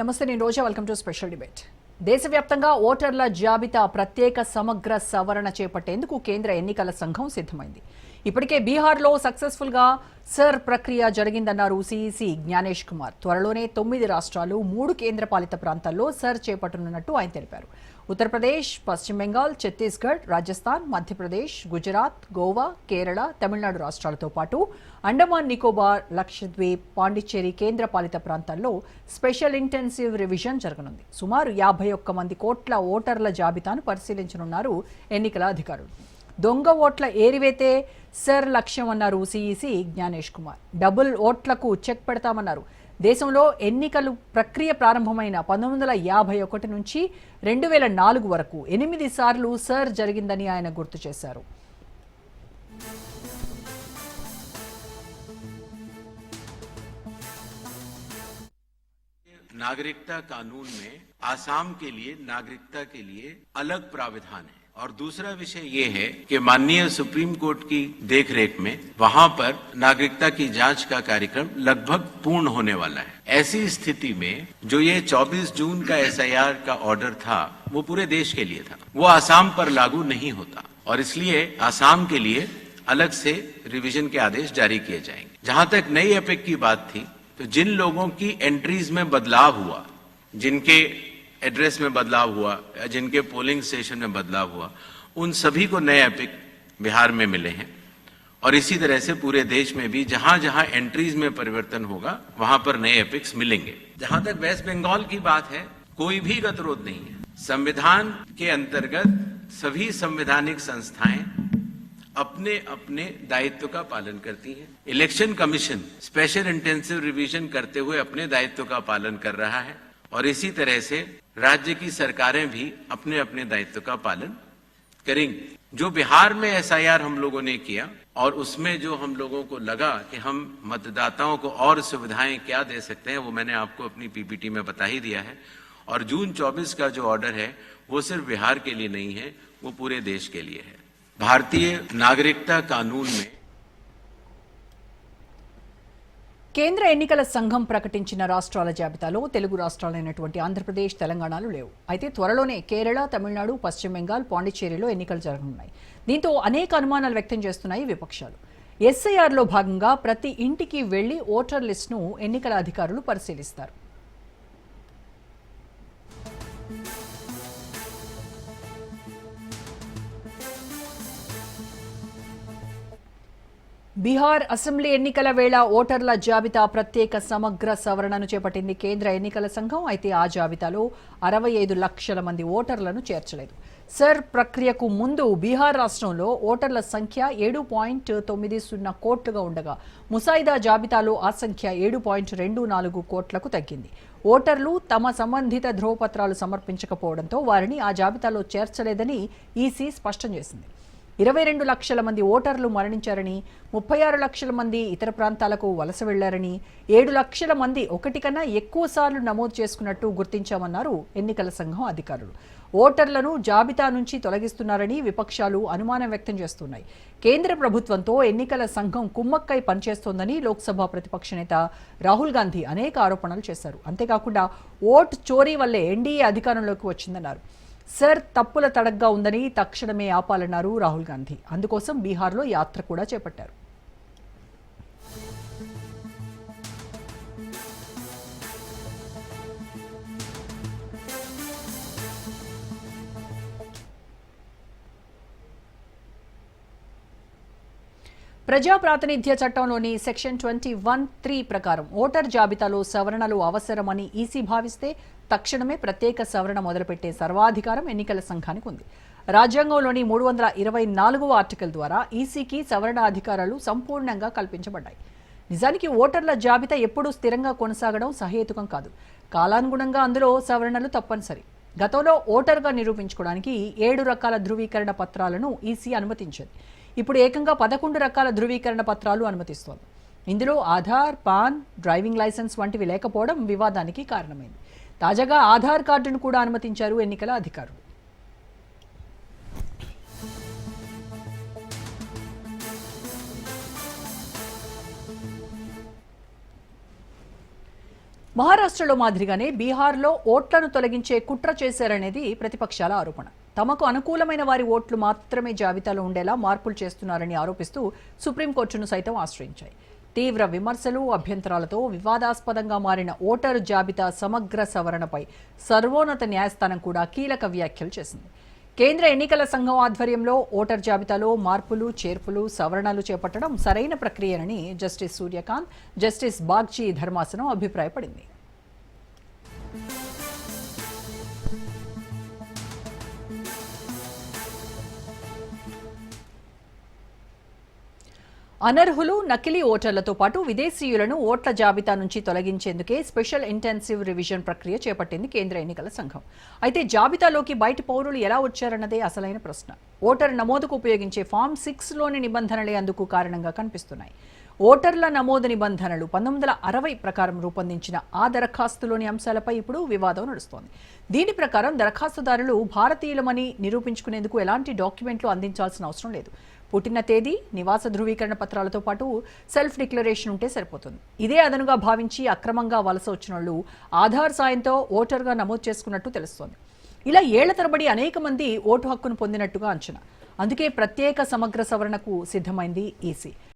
నమస్తే, నేను Roja. Welcome to special debate. దేశవ్యాప్తంగా ఓటర్ల జాబితా ప్రత్యేక సమగ్ర సవరణ చేపట్టేందుకు కేంద్ర ఎన్నికల సంఘం సిద్ధమైంది. ఇప్పటికే బీహార్లో సక్సెస్ఫుల్ గా సర్ ప్రక్రియ జరిగిందన్నారు సిఈసి జ్ఞానేష్ కుమార్. త్వరలోనే 9 రాష్ట్రాలు 3 కేంద్రపాలిత ప్రాంతాల్లో సర్ చేపట్టనున్నట్టు ఆయన తెలిపారు. ఉత్తరప్రదేశ్, పశ్చిమ బెంగాల్, ఛత్తీస్గఢ్, రాజస్థాన్, మధ్యప్రదేశ్, గుజరాత్, గోవా, కేరళ, తమిళనాడు రాష్ట్రాలతో పాటు అండమాన్ నికోబార్, లక్షద్వీప్, పాండిచ్చేరి కేంద్రపాలిత ప్రాంతాల్లో స్పెషల్ ఇంటెన్సివ్ రివిజన్ జరగనుంది. సుమారు 51 మంది కోట్ల ఓటర్ల జాబితాను పరిశీలించనున్నారు ఎన్నికల అధికారులు. దొంగ ఓట్ల ఏరివేతే సర్ లక్ష్యం అన్నారు సిఈసి జ్ఞానేష్ కుమార్. డబుల్ ఓట్లకు చెక్ పెడతామన్నారు. దేశంలో ఎన్నికలు ప్రక్రియ ప్రారంభమైన 1951 నుంచి 2004 వరకు 8 సార్లు సర్ జరిగిందని ఆయన గుర్తు చేశారు. नागरिकता कानून में आसाम के लिए नागरिकता के लिए अलग प्राविधान है और दूसरा विषय ये है कि माननीय सुप्रीम कोर्ट की देखरेख में वहां पर नागरिकता की जांच का कार्यक्रम लगभग पूर्ण होने वाला है. ऐसी स्थिति में जो ये 24 जून का एसआईआर का ऑर्डर था वो पूरे देश के लिए था, वो आसाम पर लागू नहीं होता और इसलिए आसाम के लिए अलग से रिवीजन के आदेश जारी किए जाएंगे. जहां तक नई एपिक की बात थी, तो जिन लोगों की एंट्रीज में बदलाव हुआ, जिनके एड्रेस में बदलाव हुआ या जिनके पोलिंग स्टेशन में बदलाव हुआ, उन सभी को नए एपिक बिहार में मिले हैं और इसी तरह से पूरे देश में भी जहां जहां एंट्रीज में परिवर्तन होगा वहां पर नए एपिक्स मिलेंगे. जहां तक वेस्ट बंगाल की बात है, कोई भी गतिरोध नहीं है. संविधान के अंतर्गत सभी संवैधानिक संस्थाएं अपने अपने दायित्व का पालन करती हैं. Election commission special intensive revision करते हुए अपने दायित्व का पालन कर रहा है और इसी तरह से राज्य की सरकारें भी अपने अपने दायित्व का पालन करेंगी. जो बिहार में एसआईआर हम लोगों ने किया और उसमें जो हम लोगों को लगा कि हम मतदाताओं को और सुविधाएं क्या दे सकते हैं, वो मैंने आपको अपनी पीपीटी में बता ही दिया है. और जून 24 का जो ऑर्डर है वो सिर्फ बिहार के लिए नहीं है, वो पूरे देश के लिए है. भारतीय नागरिकता कानून में కేంద్ర ఎన్నికల సంఘం ప్రకటించిన రాష్ట్రాల జాబితాలో తెలుగు రాష్ట్రాలైనటువంటి ఆంధ్రప్రదేశ్, తెలంగాణలు లేవు. అయితే త్వరలోనే కేరళ, తమిళనాడు, పశ్చిమ బెంగాల్, పాండిచ్చేరిలో ఎన్నికలు జరగనున్నాయి. దీంతో అనేక అనుమానాలు వ్యక్తం చేస్తున్నాయి విపక్షాలు. ఎస్ఐఆర్లో భాగంగా ప్రతి ఇంటికి వెళ్లి ఓటర్ లిస్టును ఎన్నికల అధికారులు పరిశీలిస్తారు. బీహార్ అసెంబ్లీ ఎన్నికల వేళ ఓటర్ల జాబితా ప్రత్యేక సమగ్ర సవరణను చేపట్టింది కేంద్ర ఎన్నికల సంఘం. అయితే ఆ జాబితాలో 65 లక్షల మంది ఓటర్లను చేర్చలేదు. సర్ ప్రక్రియకు ముందు బీహార్ రాష్ట్రంలో ఓటర్ల సంఖ్య 7.90 కోట్లుగా ఉండగా ముసాయిదా జాబితాలో ఆ సంఖ్య 7.24 కోట్లకు తగ్గింది. ఓటర్లు తమ సంబంధిత ధ్రువపత్రాలు సమర్పించకపోవడంతో వారిని ఆ జాబితాలో చేర్చలేదని ఈసీ స్పష్టం చేసింది. 22 లక్షల మంది ఓటర్లు మరణించారని, 36 లక్షల మంది ఇతర ప్రాంతాలకు వలస వెళ్లారని, 7 లక్షల మంది ఒకటి కన్నా ఎక్కువ సార్లు నమోదు చేసుకున్నట్టు గుర్తించామన్నారు ఎన్నికల సంఘం అధికారులు. ఓటర్లను జాబితా నుంచి తొలగిస్తున్నారని విపక్షాలు అనుమానం వ్యక్తం చేస్తున్నాయి. కేంద్ర ప్రభుత్వంతో ఎన్నికల సంఘం కుమ్మక్కై పనిచేస్తోందని లోక్సభ ప్రతిపక్ష నేత రాహుల్ గాంధీ అనేక ఆరోపణలు చేశారు. అంతేకాకుండా ఓటు చోరీ వల్లే ఎన్డీఏ అధికారంలోకి వచ్చిందన్నారు. సర్ తప్పుల తడగ్గా ఉందని తక్షణమే ఆపాలన్నారు రాహుల్ గాంధీ. అందుకోసం బీహార్లో యాత్ర కూడా చేపట్టారు. ప్రజా ప్రాతినిధ్య చట్టంలోని సెక్షన్ 21(3) ప్రకారం ఓటర్ జాబితాలో సవరణలు అవసరమని ఈసీ భావిస్తే తక్షణమే ప్రత్యేక సవరణ మొదలుపెట్టే సర్వాధికారం ఎన్నికల సంఘానికి ఉంది. రాజ్యాంగంలోని 324వ ఆర్టికల్ ద్వారా ఈసీకి సవరణ అధికారాలు సంపూర్ణంగా కల్పించబడ్డాయి. నిజానికి ఓటర్ల జాబితా ఎప్పుడూ స్థిరంగా కొనసాగడం సహేతుకం కాదు. కాలానుగుణంగా అందులో సవరణలు తప్పనిసరి. గతంలో ఓటర్గా నిరూపించుకోవడానికి 7 రకాల ధృవీకరణ పత్రాలను ఈసీ అనుమతించింది. ఇప్పుడు ఏకంగా 11 రకాల ధృవీకరణ పత్రాలు అనుమతిస్తోంది. ఇందులో ఆధార్, పాన్, డ్రైవింగ్ లైసెన్స్ వంటివి లేకపోవడం వివాదానికి కారణమైంది. తాజాగా ఆధార్ కార్డును కూడా అనుమతించారు ఎన్నికల అధికారులు. మహారాష్ట్రలో మాదిరిగానే బీహార్లో ఓట్లను తొలగించే కుట్ర చేశారనేది ప్రతిపక్షాల ఆరోపణ. తమకు అనుకూలమైన వారి ఓట్లు మాత్రమే జాబితాలో ఉండేలా మార్పులు చేస్తున్నారని ఆరోపిస్తూ సుప్రీంకోర్టును సైతం ఆశ్రయించాయి. తీవ్ర విమర్శలు, అభ్యంతరాలతో వివాదాస్పదంగా మారిన ఓటరు జాబితా సమగ్ర సవరణపై సర్వోన్నత న్యాయస్థానం కూడా కీలక వ్యాఖ్యలు చేసింది. కేంద్ర ఎన్నికల సంఘం ఆధ్వర్యంలో ఓటర్ జాబితాలో మార్పులు, చేర్పులు, సవరణలు చేపట్టడం సరైన ప్రక్రియనని జస్టిస్ సూర్యకాంత్, జస్టిస్ బాగ్చి ధర్మాసనం అభిప్రాయపడింది. అనర్హులు, నకిలీ ఓటర్లతో పాటు విదేశీయులను ఓట్ల జాబితా నుంచి తొలగించేందుకే స్పెషల్ ఇంటెన్సివ్ రివిజన్ ప్రక్రియ చేపట్టింది కేంద్ర ఎన్నికల సంఘం. అయితే జాబితాలోకి బయటి పౌరులు ఎలా వచ్చారన్నదే అసలైన ప్రశ్న. ఓటర్ నమోదుకు ఉపయోగించే ఫామ్ 6లోని నిబంధనలే అందుకు కారణంగా కనిపిస్తున్నాయి. ఓటర్ల నమోదు నిబంధనలు 1960 ప్రకారం రూపొందించిన ఆ దరఖాస్తులోని అంశాలపై ఇప్పుడు వివాదం నడుస్తోంది. దీని ప్రకారం దరఖాస్తుదారులు భారతీయులమని నిరూపించుకునేందుకు ఎలాంటి డాక్యుమెంట్లు అందించాల్సిన అవసరం లేదు. పుట్టిన తేదీ, నివాస ధృవీకరణ పత్రాలతో పాటు సెల్ఫ్ డిక్లరేషన్ ఉంటే సరిపోతుంది. ఇదే అదనుగా భావించి అక్రమంగా వలస వచ్చిన వాళ్ళు ఆధార్ సాయంతో ఓటర్గా నమోదు చేసుకున్నట్టు తెలుస్తోంది. ఇలా ఏళ్ల తరబడి అనేక మంది ఓటు హక్కును పొందినట్టుగా అంచనా. అందుకే ప్రత్యేక సమగ్ర సవరణకు సిద్ధమైంది ఈసీ.